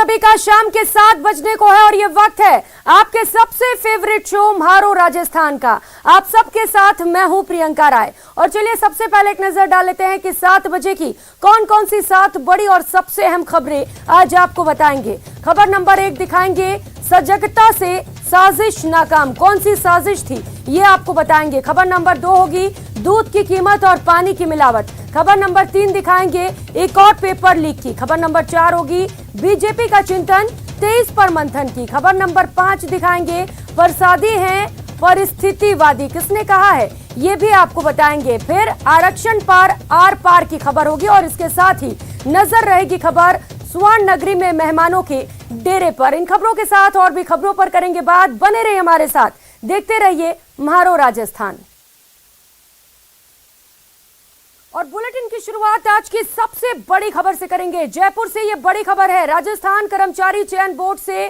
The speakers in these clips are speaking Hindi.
सभी का शाम के 7 बजने को है और ये वक्त है आपके सबसे फेवरेट शो म्हारो राजस्थान का। आप सबके साथ मैं हूं प्रियंका राय। और चलिए सबसे पहले एक नजर डाल लेते हैं कि 7 बजे की कौन कौन सी 7 बड़ी और सबसे अहम खबरें आज आपको बताएंगे। खबर नंबर 1 दिखाएंगे, सजगता से साजिश नाकाम। कौन सी साजिश थी ये आपको बताएंगे। खबर नंबर 2 होगी दूध की कीमत और पानी की मिलावट। खबर नंबर 3 दिखाएंगे एक और पेपर लीक की। खबर नंबर 4 होगी बीजेपी का चिंतन 23 पर मंथन की। खबर नंबर 5 दिखाएंगे प्रसादी हैं परिस्थितिवादी, किसने कहा है ये भी आपको बताएंगे। फिर आरक्षण पर आर पार की खबर होगी और इसके साथ ही नजर रहेगी खबर स्वर्ण नगरी में मेहमानों के डेरे पर। इन खबरों के साथ और भी खबरों पर करेंगे बात, बने रहिए हमारे साथ, देखते रहिए म्हारो राजस्थान। और बुलेटिन की शुरुआत आज की सबसे बड़ी खबर से करेंगे। जयपुर से ये बड़ी खबर है, राजस्थान कर्मचारी चयन बोर्ड से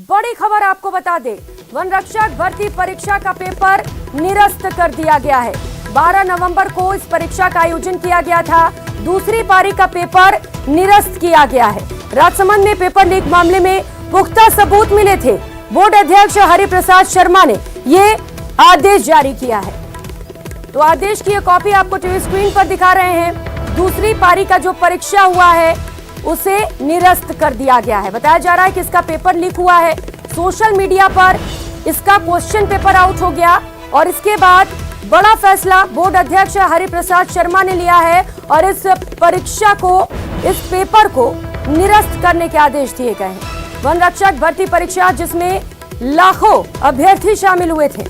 बड़ी खबर आपको बता दे। वन रक्षक भर्ती परीक्षा का पेपर निरस्त कर दिया गया है। 12 नवंबर को इस परीक्षा का आयोजन किया गया था। दूसरी पारी का पेपर निरस्त किया गया है। राजसमंद में पेपर लीक मामले में पुख्ता सबूत मिले थे। बोर्ड अध्यक्ष हरिप्रसाद शर्मा ने ये आदेश जारी किया है। तो आदेश की ये कॉपी आपको टीवी स्क्रीन पर दिखा रहे हैं। दूसरी पारी का जो परीक्षा हुआ है उसे निरस्त कर दिया गया है। बताया जा रहा है कि इसका पेपर लीक हुआ है। सोशल मीडिया पर इसका क्वेश्चन पेपर आउट हो गया और इसके बाद बड़ा फैसला बोर्ड अध्यक्ष हरिप्रसाद शर्मा ने लिया है और इस परीक्षा को, इस पेपर को निरस्त करने के आदेश दिए गए हैं। वन रक्षक भर्ती परीक्षा जिसमें लाखों अभ्यर्थी शामिल हुए थे।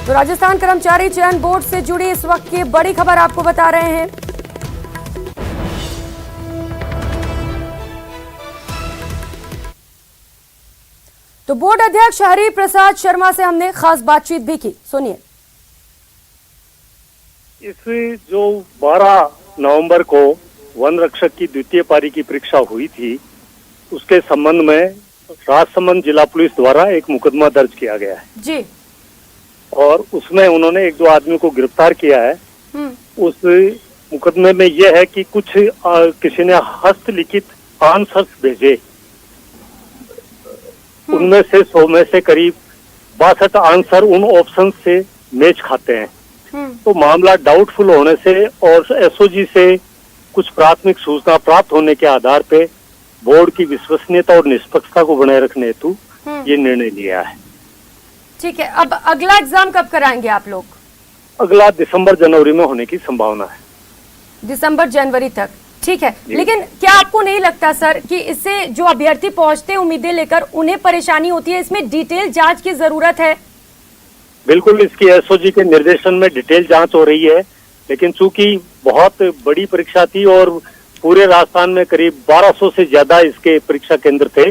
तो राजस्थान कर्मचारी चयन बोर्ड से जुड़ी इस वक्त की बड़ी खबर आपको बता रहे हैं। तो बोर्ड अध्यक्ष हरिप्रसाद शर्मा से हमने खास बातचीत भी की, सुनिए। इस जो 12 नवंबर को वन रक्षक की द्वितीय पारी की परीक्षा हुई थी, उसके संबंध में राजसमंद जिला पुलिस द्वारा एक मुकदमा दर्ज किया गया है जी। और उसमें उन्होंने 1-2 आदमी को गिरफ्तार किया है। उस मुकदमे में यह है कि कुछ किसी ने हस्तलिखित आंसर्स भेजे, उनमें से 100 में से करीब 62 आंसर उन ऑप्शन से मैच खाते हैं। तो मामला डाउटफुल होने से और एसओजी से कुछ प्राथमिक सूचना प्राप्त होने के आधार पे बोर्ड की विश्वसनीयता और निष्पक्षता को बनाए रखने हेतु ये निर्णय लिया है। ठीक है, अब अगला एग्जाम कब कराएंगे आप लोग? अगला दिसंबर जनवरी में होने की संभावना है। दिसंबर जनवरी तक, ठीक है। लेकिन क्या आपको नहीं लगता सर कि इससे जो अभ्यर्थी पहुंचते हैं उम्मीदें लेकर उन्हें परेशानी होती है? इसमें डिटेल जांच की जरूरत है। बिल्कुल, इसकी एसओजी के निर्देशन में डिटेल जांच हो रही है, लेकिन चूंकि बहुत बड़ी परीक्षा थी और पूरे राजस्थान में करीब 1200 से ज्यादा इसके परीक्षा केंद्र थे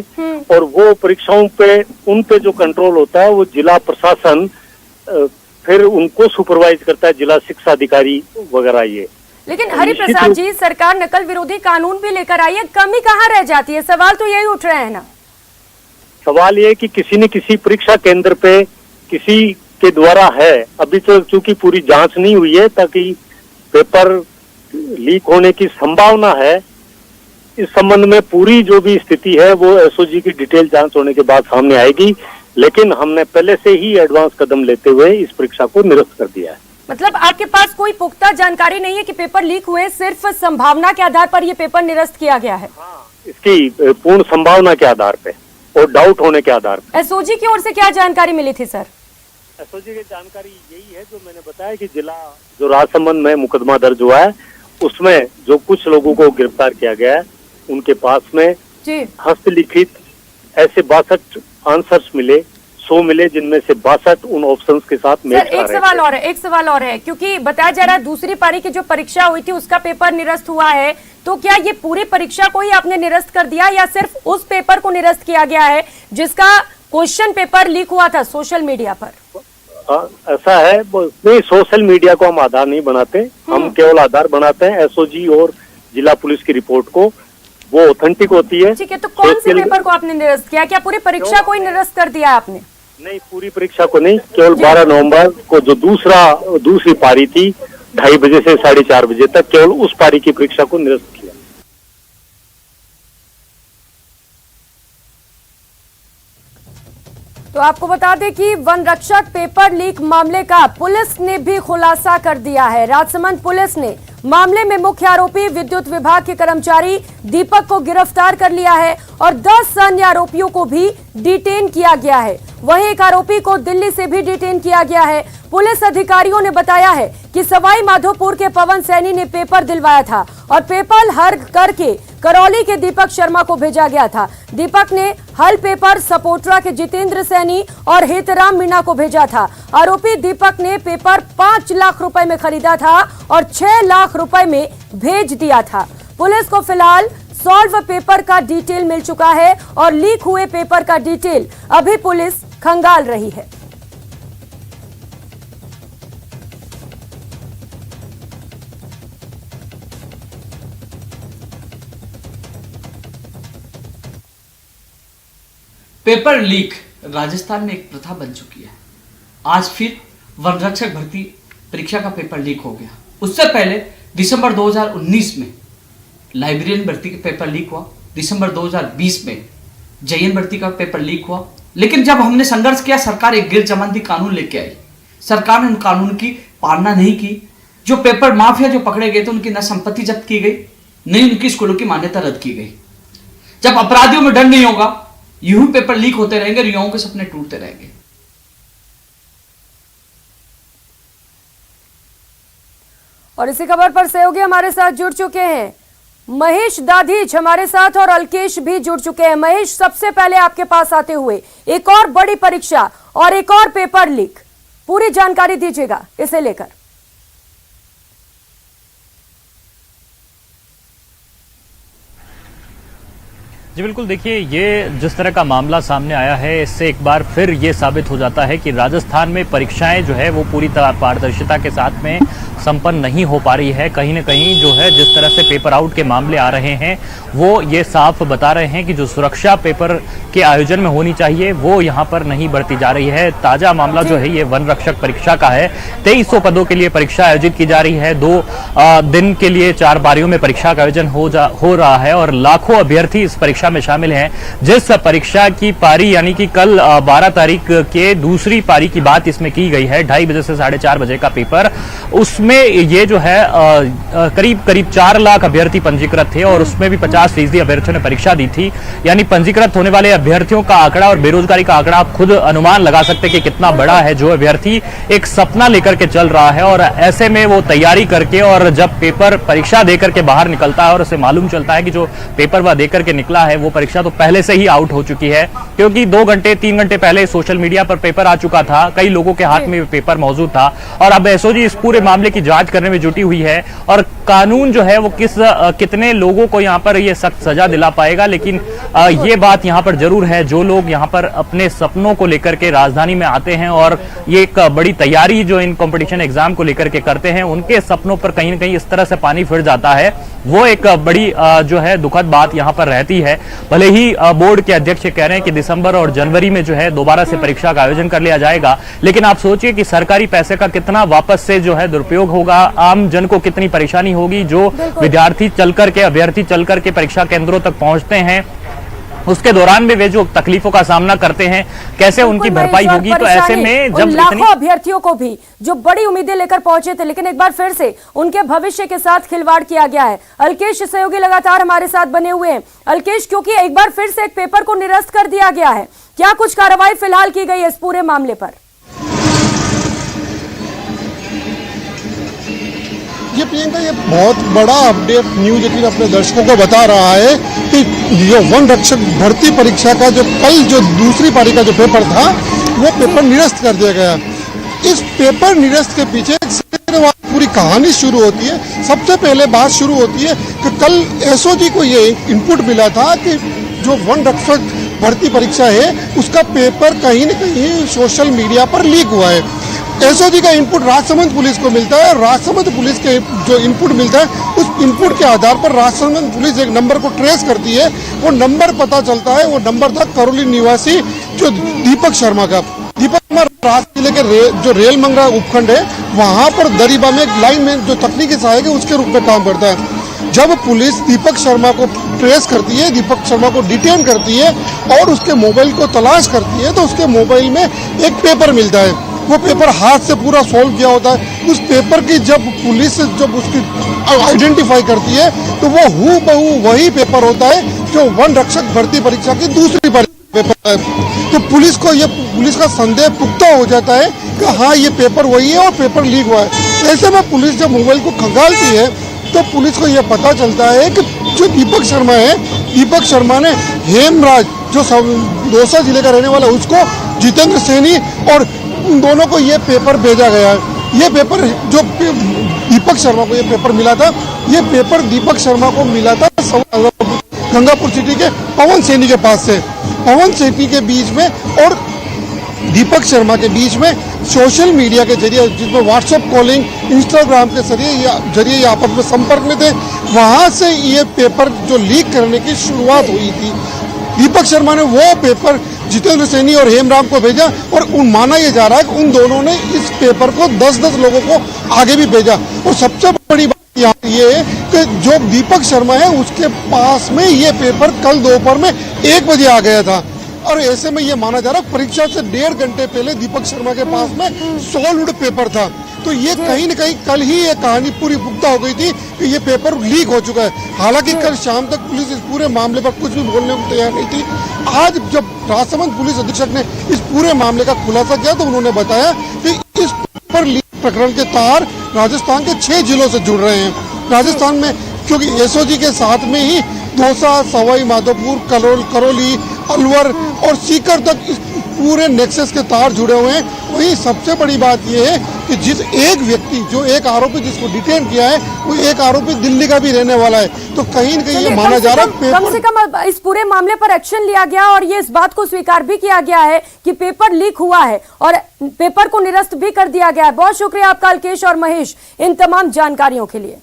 और वो परीक्षाओं पे उन पे जो कंट्रोल होता है वो जिला प्रशासन फिर उनको सुपरवाइज करता है, जिला शिक्षा अधिकारी वगैरह। ये लेकिन हरिप्रसाद जी, सरकार नकल विरोधी कानून भी लेकर आई है, कमी कहाँ रह जाती है? सवाल तो यही उठ रहे हैं ना। सवाल ये कि किसी न किसी परीक्षा केंद्र पे किसी के द्वारा है, अभी तो चूंकि पूरी जांच नहीं हुई है, ताकि पेपर लीक होने की संभावना है। इस संबंध में पूरी जो भी स्थिति है वो एसओजी की डिटेल जांच होने के बाद सामने आएगी, लेकिन हमने पहले से ही एडवांस कदम लेते हुए इस परीक्षा को निरस्त कर दिया है। मतलब आपके पास कोई पुख्ता जानकारी नहीं है कि पेपर लीक हुए, सिर्फ संभावना के आधार पर ये पेपर निरस्त किया गया है? हाँ, इसकी पूर्ण संभावना के आधार पे और डाउट होने के आधार पे। एसओजी की ओर से क्या जानकारी मिली थी सर? एसओजी की जानकारी यही है जो मैंने बताया कि जिला जो राजसमंद में मुकदमा दर्ज हुआ है उसमें जो कुछ लोगों को गिरफ्तार किया गया है उनके पास में हस्तलिखित ऐसे 62 आंसर्स मिले, 100 मिले, जिनमें से 62 उन ऑप्शंस के साथ मैच कर रहे थे। एक सवाल और है, क्योंकि बताया जा रहा है दूसरी पारी की जो परीक्षा हुई थी उसका पेपर निरस्त हुआ है, तो क्या ये पूरी परीक्षा को ही आपने निरस्त कर दिया या सिर्फ उस पेपर को निरस्त किया गया है जिसका क्वेश्चन पेपर लीक हुआ था सोशल मीडिया पर? ऐसा है, नहीं, सोशल मीडिया को हम आधार नहीं बनाते, हम केवल आधार बनाते हैं एसओजी और जिला पुलिस की रिपोर्ट को, वो ऑथेंटिक होती है। ठीक है, तो कौन से पेपर को आपने निरस्त किया? क्या पूरी परीक्षा को ही निरस्त कर दिया आपने? नहीं, पूरी परीक्षा को नहीं, केवल 12 नवंबर को जो दूसरी पारी थी 2:30 बजे से 4:30 बजे तक केवल उस पारी की परीक्षा को निरस्त किया। तो आपको बता दें कि वन रक्षक पेपर लीक मामले का पुलिस ने भी खुलासा कर दिया है। राजसमंद पुलिस ने मामले में मुख्य आरोपी विद्युत विभाग के कर्मचारी दीपक को गिरफ्तार कर लिया है और 10 अन्य आरोपियों को भी डिटेन किया गया है। वहीं एक आरोपी को दिल्ली से भी डिटेन किया गया है। पुलिस अधिकारियों ने बताया है कि सवाई माधोपुर के पवन सैनी ने पेपर दिलवाया था और पेपर हर करके करौली के दीपक शर्मा को भेजा गया था। दीपक ने हल पेपर सपोट्रा के जितेंद्र सैनी और हेतराम मीणा को भेजा था। आरोपी दीपक ने पेपर 5 लाख रुपए में खरीदा था और 6 लाख रुपए में भेज दिया था। पुलिस को फिलहाल सॉल्व पेपर का डिटेल मिल चुका है और लीक हुए पेपर का डिटेल अभी पुलिस खंगाल रही है। पेपर लीक राजस्थान में एक प्रथा बन चुकी है। आज फिर वन रक्षक भर्ती परीक्षा का पेपर लीक हो गया। उससे पहले दिसंबर 2019 में लाइब्रेरियन भर्ती का पेपर लीक हुआ। दिसंबर 2020 में जेएन भर्ती का पेपर लीक हुआ। लेकिन जब हमने संघर्ष किया, सरकार एक गैर जमानती कानून लेके आई। सरकार ने उन कानून की पालना नहीं की। जो पेपर माफिया जो पकड़े गए थे उनकी न संपत्ति जब्त की गई, न उनकी स्कूलों की मान्यता रद्द की गई। जब अपराधियों में डर नहीं होगा, यूं ही पेपर लीक होते रहेंगे, युवाओं के सपने टूटते रहेंगे। और इसी खबर पर सहयोगी हमारे साथ जुड़ चुके हैं महेश दाधीच हमारे साथ और अल्केश भी जुड़ चुके हैं। महेश, सबसे पहले आपके पास आते हुए एक और बड़ी परीक्षा और एक और पेपर लीक, पूरी जानकारी दीजिएगा इसे लेकर। जी बिल्कुल, देखिए ये जिस तरह का मामला सामने आया है, इससे एक बार फिर ये साबित हो जाता है कि राजस्थान में परीक्षाएं जो है वो पूरी तरह पारदर्शिता के साथ में संपन्न नहीं हो पा रही है। कहीं न कहीं जो है जिस तरह से पेपर आउट के मामले आ रहे हैं वो ये साफ बता रहे हैं कि जो सुरक्षा पेपर के आयोजन में होनी चाहिए वो यहाँ पर नहीं बढ़ती जा रही है। ताजा मामला जो है ये वन रक्षक परीक्षा का है। 2300 पदों के लिए परीक्षा आयोजित की जा रही है। 2 दिन के लिए 4 पारियों में परीक्षा का आयोजन हो रहा है और लाखों अभ्यर्थी इस परीक्षा में शामिल हैं। जिस परीक्षा की पारी यानी कि कल 12 तारीख के दूसरी पारी की बात इसमें की गई है, 2:30 बजे से 4:30 बजे का पेपर, उसमें ये जो है करीब 4 लाख अभ्यर्थी पंजीकृत थे और उसमें भी 50% अभ्यर्थियों ने परीक्षा दी थी। यानी पंजीकृत होने वाले अभ्यर्थियों का आंकड़ा और बेरोजगारी का आंकड़ा आप खुद अनुमान लगा सकते हैं कि कितना बड़ा है। जो अभ्यर्थी एक सपना लेकर के चल रहा है और ऐसे में वो तैयारी करके और जब पेपर परीक्षा देकर के बाहर निकलता है और उसे मालूम चलता है कि जो पेपर वह देकर के निकला है वो परीक्षा तो पहले से ही आउट हो चुकी है, क्योंकि 2 घंटे 3 घंटे पहले सोशल मीडिया पर पेपर आ चुका था, कई लोगों के हाथ में पेपर मौजूद था और अब एसओजी इस पूरे मामले की जांच करने में जुटी हुई है और कानून जो है वो कितने लोगों को यहाँ पर ये सख्त सजा दिला पाएगा। लेकिन ये बात यहाँ पर जरूर है, जो लोग यहाँ पर अपने सपनों को लेकर के राजधानी में आते हैं और ये एक बड़ी तैयारी जो इन कंपटीशन एग्जाम को लेकर के करते हैं, उनके सपनों पर कहीं न कहीं इस तरह से पानी फिर जाता है। वो एक बड़ी जो है दुखद बात यहाँ पर रहती है। भले ही बोर्ड के अध्यक्ष कह रहे हैं कि दिसंबर और जनवरी में जो है दोबारा से परीक्षा का आयोजन कर लिया जाएगा, लेकिन आप सोचिए कि सरकारी पैसे का कितना वापस से जो है दुरुपयोग होगा, आम जन को कितनी परेशानी होगी। जो विद्यार्थी चल करके अभ्यर्थी चल करके परीक्षा केंद्रों तक पहुंचते हैं, उसके दौरान भी वे जो तकलीफों का सामना करते हैं, कैसे उनकी भरपाई होगी। तो ऐसे में जब लाखों अभ्यर्थियों को भी जो बड़ी उम्मीदें लेकर पहुंचे थे, लेकिन एक बार फिर से उनके भविष्य के साथ खिलवाड़ किया गया है। अल्केश सहयोगी लगातार हमारे साथ बने हुए हैं। अल्केश, क्योंकि एक बार फिर से एक पेपर को निरस्त कर दिया गया है, क्या कुछ कार्रवाई फिलहाल की गई है इस पूरे मामले पर? ये प्रियंका, ये बहुत बड़ा अपडेट न्यूज 18 अपने दर्शकों को बता रहा है कि जो वन रक्षक भर्ती परीक्षा का जो कल जो दूसरी पारी का जो पेपर था वो पेपर निरस्त कर दिया गया। इस पेपर निरस्त के पीछे पूरी कहानी शुरू होती है। सबसे पहले बात शुरू होती है कि कल एसओजी को ये इनपुट मिला था कि जो वन रक्षक भर्ती परीक्षा है उसका पेपर कहीं न कहीं सोशल मीडिया पर लीक हुआ है। एसओजी का इनपुट राजसमंद पुलिस को मिलता है। राजसमंद पुलिस के जो इनपुट मिलता है उस इनपुट के आधार पर राजसमंद पुलिस एक नंबर को ट्रेस करती है। वो नंबर पता चलता है, वो नंबर था करौली निवासी जो दीपक शर्मा का। दीपक शर्मा राजस्थान जिले के जो रेल मंगरा उपखंड है वहां पर दरीबा में एक लाइन में जो तकनीकी सहायक है उसके रूप में काम करता है। जब पुलिस दीपक शर्मा को ट्रेस करती है, दीपक शर्मा को डिटेन करती है और उसके मोबाइल को तलाश करती है तो उसके मोबाइल में एक पेपर मिलता है। वो पेपर हाथ से पूरा सॉल्व किया होता है। उस पेपर की जब पुलिस जब उसकी आइडेंटिफाई करती है तो वो हूबहू वही पेपर होता है जो वन रक्षक भर्ती परीक्षा की दूसरी पेपर है। तो पुलिस का संदेह पुख्ता हो जाता है कि हाँ ये पेपर वही है और पेपर लीक हुआ है। ऐसे में पुलिस जब मोबाइल को खंगालती है तो पुलिस को यह पता चलता है कि जो दीपक शर्मा है, दीपक शर्मा ने हेमराज जो दौसा जिले का रहने वाला है उसको जितेंद्र सैनी और उन दोनों को ये पेपर भेजा गया है। ये पेपर जो दीपक शर्मा को ये पेपर मिला था, ये पेपर दीपक शर्मा को मिला था गंगापुर सिटी के पवन सैनी के पास से। पवन सैनी के बीच में और दीपक शर्मा के बीच में सोशल मीडिया के जरिए, जिसमें व्हाट्सएप कॉलिंग, इंस्टाग्राम के जरिए ये आपस में संपर्क में थे, वहां से ये पेपर जो लीक करने की शुरुआत हुई थी। दीपक शर्मा ने वो पेपर जितेंद्र सैनी और हेमराम को भेजा और माना यह जा रहा है कि उन दोनों ने इस पेपर को 10-10 लोगों को आगे भी भेजा। और सबसे बड़ी बात यहाँ ये है कि जो दीपक शर्मा है उसके पास में ये पेपर कल दोपहर में 1 बजे आ गया था और ऐसे में ये माना जा रहा है परीक्षा से 1.5 घंटे पहले दीपक शर्मा के पास में सॉल्व्ड पेपर था। तो ये कहीं न कहीं कल ही ये कहानी पूरी पुख्ता हो गई थी कि ये पेपर लीक हो चुका है। हालांकि कल शाम तक पुलिस इस पूरे मामले पर कुछ भी बोलने को तैयार नहीं थी। आज जब राजसमंद पुलिस अधीक्षक ने इस पूरे मामले का खुलासा किया तो उन्होंने बताया कि इस पेपर लीक प्रकरण के तार राजस्थान के 6 जिलों से जुड़ रहे हैं। राजस्थान में क्योंकि एसओजी के साथ में ही दौसा, सवाई माधोपुर, करौली, अलवर और सीकर तक इस पूरे नेक्सस के तार जुड़े हुए हैं। वही सबसे बड़ी बात यह है कि जिस एक व्यक्ति, जो एक आरोपी जिसको डिटेन किया है, वो एक आरोपी दिल्ली का भी रहने वाला है। तो कहीं न कहीं ये माना जा रहा है कम से कम इस पूरे मामले पर एक्शन लिया गया और ये इस बात को स्वीकार भी किया गया है कि पेपर लीक हुआ है और पेपर को निरस्त भी कर दिया गया है। बहुत शुक्रिया आपका अल्केश और महेश इन तमाम जानकारियों के लिए।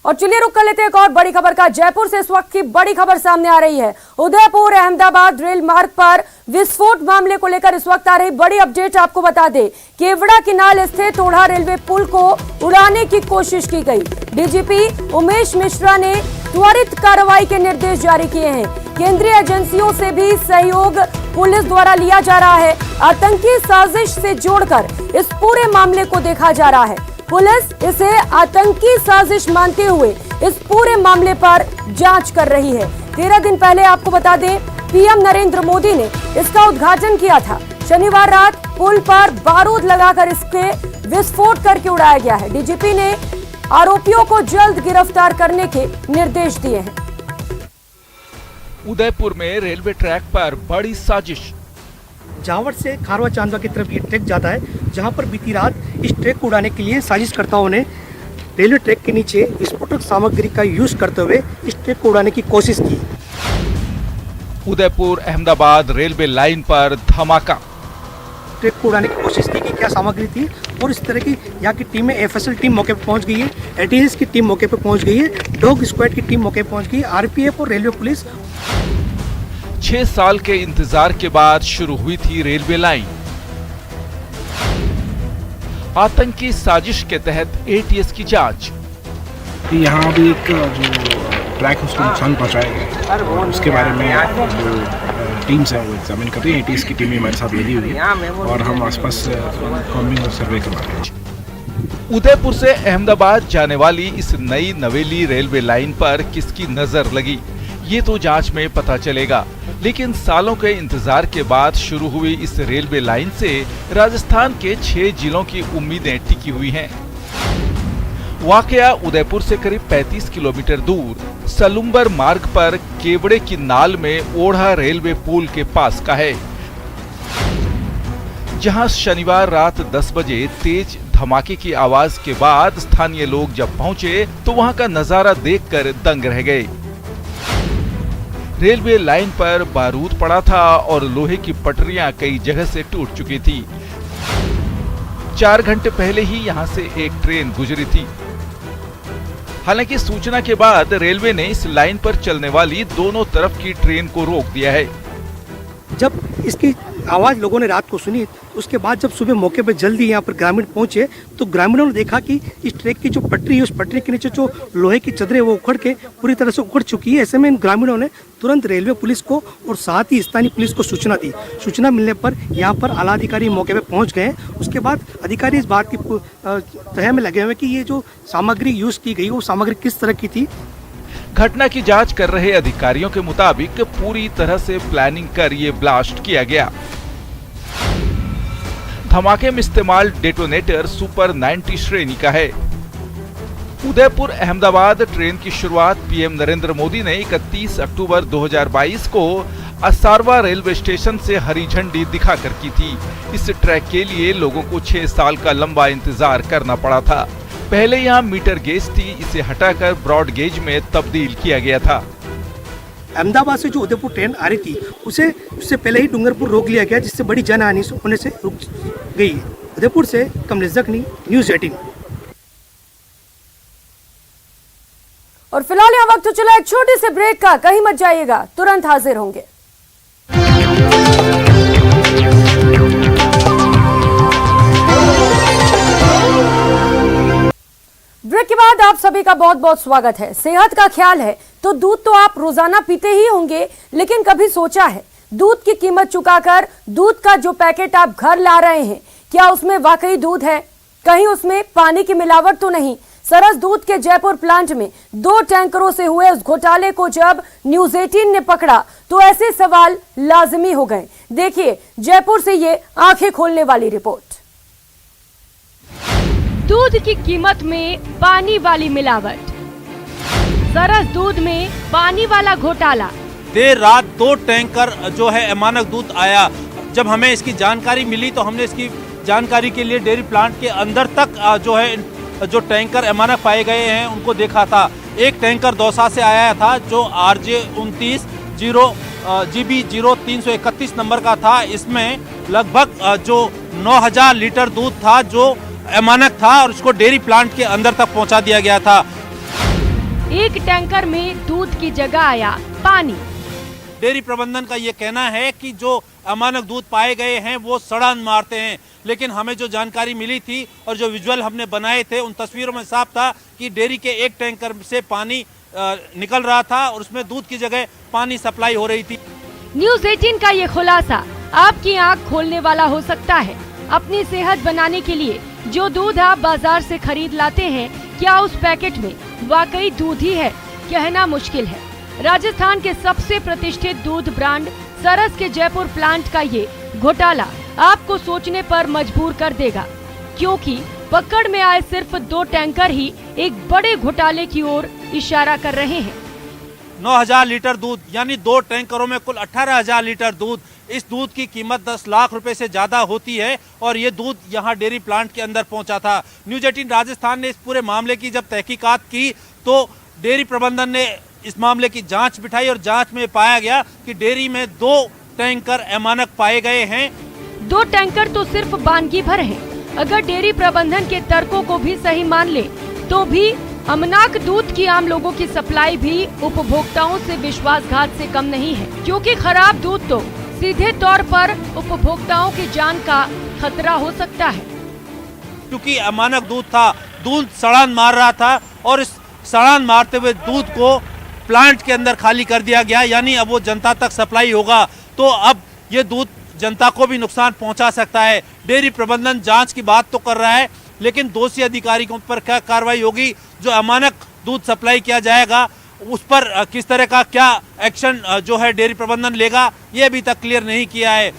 और चलिए रुक कर लेते हैं एक और बड़ी खबर का। जयपुर से इस वक्त की बड़ी खबर सामने आ रही है। उदयपुर अहमदाबाद रेल मार्ग पर विस्फोट मामले को लेकर इस वक्त आ रही बड़ी अपडेट आपको बता दें। केवड़ा किनाल स्थित ओढ़ा रेलवे पुल को उड़ाने की कोशिश की गई। डीजीपी उमेश मिश्रा ने त्वरित कार्रवाई के निर्देश जारी किए हैं। केंद्रीय एजेंसियों से भी सहयोग पुलिस द्वारा लिया जा रहा है। आतंकी साजिश से जोड़कर इस पूरे मामले को देखा जा रहा है। पुलिस इसे आतंकी साजिश मानते हुए इस पूरे मामले पर जांच कर रही है। 13 दिन पहले आपको बता दें पीएम नरेंद्र मोदी ने इसका उद्घाटन किया था। शनिवार रात पुल पर बारूद लगाकर इसके विस्फोट करके उड़ाया गया है। डीजीपी ने आरोपियों को जल्द गिरफ्तार करने के निर्देश दिए हैं। उदयपुर में रेलवे ट्रैक पर बड़ी साजिश। जावड़ से खारवा चांदवा की तरफ ये ट्रैक जाता है, जहां पर बीती रात इस ट्रैक को उड़ाने के लिए साजिशकर्ताओं ने रेलवे ट्रैक के नीचे विस्फोटक सामग्री का यूज करते हुए इस ट्रैक को उड़ाने की कोशिश की। उदयपुर अहमदाबाद रेलवे लाइन पर धमाका। ट्रैक को उड़ाने की कोशिश की कि क्या सामग्री थी और इस तरह की यहाँ की टीमें एफएसएल टीम मौके पर पहुंच गई है, एटीएस की टीम मौके पर पहुंच गई है, डॉग स्क्वाड की टीम मौके पर पहुंच गई है, आरपीएफ और रेलवे पुलिस। 6 साल के इंतजार के बाद शुरू हुई थी रेलवे लाइन। आतंकी साजिश के तहत एटीएस की जांच। यहाँ भी एक जो ट्रैक उसको नुकसान पहुंचाया गया और उसके बारे में जो टीम्स हैं वो एग्जामिन कर रही है। एटीएस की टीम हमारे साथ लगी हुई है और हम आसपास कॉम्बिंग और सर्वे करवा रहे हैं। उदयपुर से अहमदाबाद जाने वाली इस नई नवेली रेलवे लाइन पर किसकी नजर लगी, ये तो जांच में पता चलेगा। लेकिन सालों के इंतजार के बाद शुरू हुई इस रेलवे लाइन से राजस्थान के 6 जिलों की उम्मीदें टिकी हुई हैं। वाकया उदयपुर से करीब 35 किलोमीटर दूर सलुम्बर मार्ग पर केवड़े की नाल में ओढ़ा रेलवे पुल के पास का है, जहां शनिवार रात 10 बजे तेज धमाके की आवाज के बाद स्थानीय लोग जब पहुंचे तो वहां का नजारा देखकर दंग रह गए। रेलवे लाइन पर बारूद पड़ा था और लोहे की पटरियां कई जगह से टूट चुकी थी। 4 घंटे पहले ही यहां से एक ट्रेन गुजरी थी। हालांकि सूचना के बाद रेलवे ने इस लाइन पर चलने वाली दोनों तरफ की ट्रेन को रोक दिया है। जब इसकी आवाज़ लोगों ने रात को सुनी। उसके बाद जब सुबह मौके पर जल्दी यहाँ पर ग्रामीण पहुँचे तो ग्रामीणों ने देखा कि इस ट्रैक की जो पटरी है उस पटरी के नीचे जो लोहे की चदरें वो उखड़ के पूरी तरह से उखड़ चुकी है। ऐसे में इन ग्रामीणों ने तुरंत रेलवे पुलिस को और साथ ही स्थानीय पुलिस को सूचना दी। सूचना मिलने पर यहाँ पर आला अधिकारी मौके पर पहुँच गए। उसके बाद अधिकारी इस बात की तह में लगे हुए कि ये जो सामग्री यूज़ की गई वो सामग्री किस तरह की थी। घटना की जांच कर रहे अधिकारियों के मुताबिक पूरी तरह से प्लानिंग कर ये ब्लास्ट किया गया। धमाके में इस्तेमाल डेटोनेटर सुपर 90 श्रेणी का है। उदयपुर अहमदाबाद ट्रेन की शुरुआत पीएम नरेंद्र मोदी ने 31 अक्टूबर 2022 को असारवा रेलवे स्टेशन से हरी झंडी दिखाकर की थी। इस ट्रैक के लिए लोगों को 6 साल का लंबा इंतजार करना पड़ा था। पहले यहाँ मीटर गेज थी, इसे हटाकर ब्रॉड गेज में तब्दील किया गया था। अहमदाबाद से जो उदयपुर ट्रेन आ रही थी उससे पहले ही डूंगरपुर रोक लिया गया, जिससे बड़ी जनहानि होने से रुक गई। उदयपुर से कमलेश जखनी, न्यूज़ 18। और फिलहाल यहाँ वक्त चला एक छोटे से ब्रेक का, कहीं मत जाइएगा, तुरंत हाजिर होंगे। ब्रेक के बाद आप सभी का बहुत बहुत स्वागत है। सेहत का ख्याल है तो दूध तो आप रोजाना पीते ही होंगे, लेकिन कभी सोचा है दूध की कीमत चुकाकर दूध का जो पैकेट आप घर ला रहे हैं, क्या उसमें वाकई दूध है? कहीं उसमें पानी की मिलावट तो नहीं? सरस दूध के जयपुर प्लांट में 2 टैंकरों से हुए उस घोटाले को जब न्यूज़ 18 ने पकड़ा तो ऐसे सवाल लाजिमी हो गए। देखिए जयपुर से ये आंखें खोलने वाली रिपोर्ट। दूध की कीमत में पानी वाली मिलावट, सरस दूध में पानी वाला घोटाला। देर रात 2 टैंकर जो है अमानक दूध आया। जब हमें इसकी जानकारी मिली तो हमने इसकी जानकारी के लिए डेयरी प्लांट के अंदर तक जो है जो टैंकर अमानक पाए गए हैं उनको देखा था। एक टैंकर दौसा से आया था जो RJ 29 GB 0331 नंबर का था। इसमें लगभग जो 9000 लीटर दूध था जो अमानक था और उसको डेयरी प्लांट के अंदर तक पहुंचा दिया गया था। एक टैंकर में दूध की जगह आया पानी। डेयरी प्रबंधन का ये कहना है कि जो अमानक दूध पाए गए हैं वो सड़ान मारते हैं, लेकिन हमें जो जानकारी मिली थी और जो विजुअल हमने बनाए थे उन तस्वीरों में साफ था कि डेयरी के एक टैंकर से पानी निकल रहा था और उसमें दूध की जगह पानी सप्लाई हो रही थी। न्यूज़ 18 का ये खुलासा आपकी आंख खोलने वाला हो सकता है। अपनी सेहत बनाने के लिए जो दूध आप बाजार से खरीद लाते हैं, क्या उस पैकेट में वाकई दूध ही है? कहना मुश्किल है। राजस्थान के सबसे प्रतिष्ठित दूध ब्रांड सरस के जयपुर प्लांट का ये घोटाला आपको सोचने पर मजबूर कर देगा, क्योंकि पकड़ में आए सिर्फ 2 टैंकर ही एक बड़े घोटाले की ओर इशारा कर रहे हैं। 9000 लीटर दूध यानी 2 टैंकरों में कुल 18000 लीटर दूध। इस दूध की कीमत 10 लाख रुपए से ज्यादा होती है और ये दूध यहाँ डेयरी प्लांट के अंदर पहुंचा था। न्यूज़ 18 राजस्थान ने इस पूरे मामले की जब तहकीकात की तो डेयरी प्रबंधन ने इस मामले की जांच बिठाई और जांच में पाया गया कि डेयरी में 2 टैंकर अमानक पाए गए हैं। 2 टैंकर तो सिर्फ बानगी भर हैं। अगर डेयरी प्रबंधन के तर्कों को भी सही मान ले तो भी अमनाक दूध की आम लोगों की सप्लाई भी उपभोक्ताओं से विश्वासघात से कम नहीं है, क्योंकि खराब दूध तो सीधे तौर पर उपभोक्ताओं की जान का खतरा हो सकता है। क्योंकि अमानक दूध था, दूध सड़ान मार रहा था और इस सड़ान मारते हुए दूध को प्लांट के अंदर खाली कर दिया गया, यानी अब वो जनता तक सप्लाई होगा तो अब ये दूध जनता को भी नुकसान पहुंचा सकता है। डेयरी प्रबंधन जांच की बात तो कर रहा है, लेकिन दोषी अधिकारियों पर क्या कार्रवाई होगी? जो अमानक दूध सप्लाई किया जाएगा उस पर किस तरह का क्या एक्शन जो है डेयरी प्रबंधन लेगा, ये अभी तक क्लियर नहीं किया है।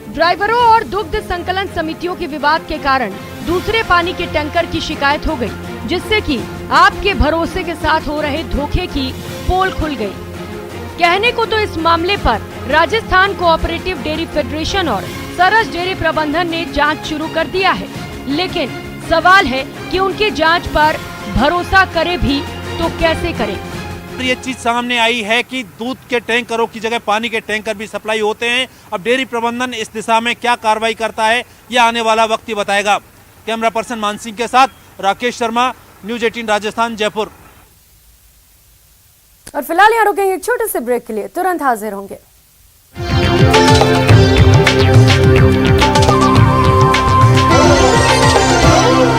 ड्राइवरों और दुग्ध संकलन समितियों के विवाद के कारण दूसरे पानी के टैंकर की शिकायत हो गई, जिससे कि आपके भरोसे के साथ हो रहे धोखे की पोल खुल गई। कहने को तो इस मामले पर राजस्थान कोऑपरेटिव डेयरी फेडरेशन और सरस डेयरी प्रबंधन ने जांच शुरू कर दिया है, लेकिन सवाल है कि उनकी जांच पर भरोसा करे भी तो कैसे करें। ये चीज सामने आई है कि दूध के टैंकरों की जगह पानी के टैंकर भी सप्लाई होते हैं। अब डेयरी प्रबंधन इस दिशा में क्या कार्रवाई करता है ये आने वाला वक्त ही बताएगा। कैमरा पर्सन मान सिंह के साथ राकेश शर्मा, न्यूज़ 18 राजस्थान, जयपुर। और फिलहाल यहाँ रुकेंगे एक छोटे से ब्रेक के लिए, तुरंत हाजिर होंगे। है।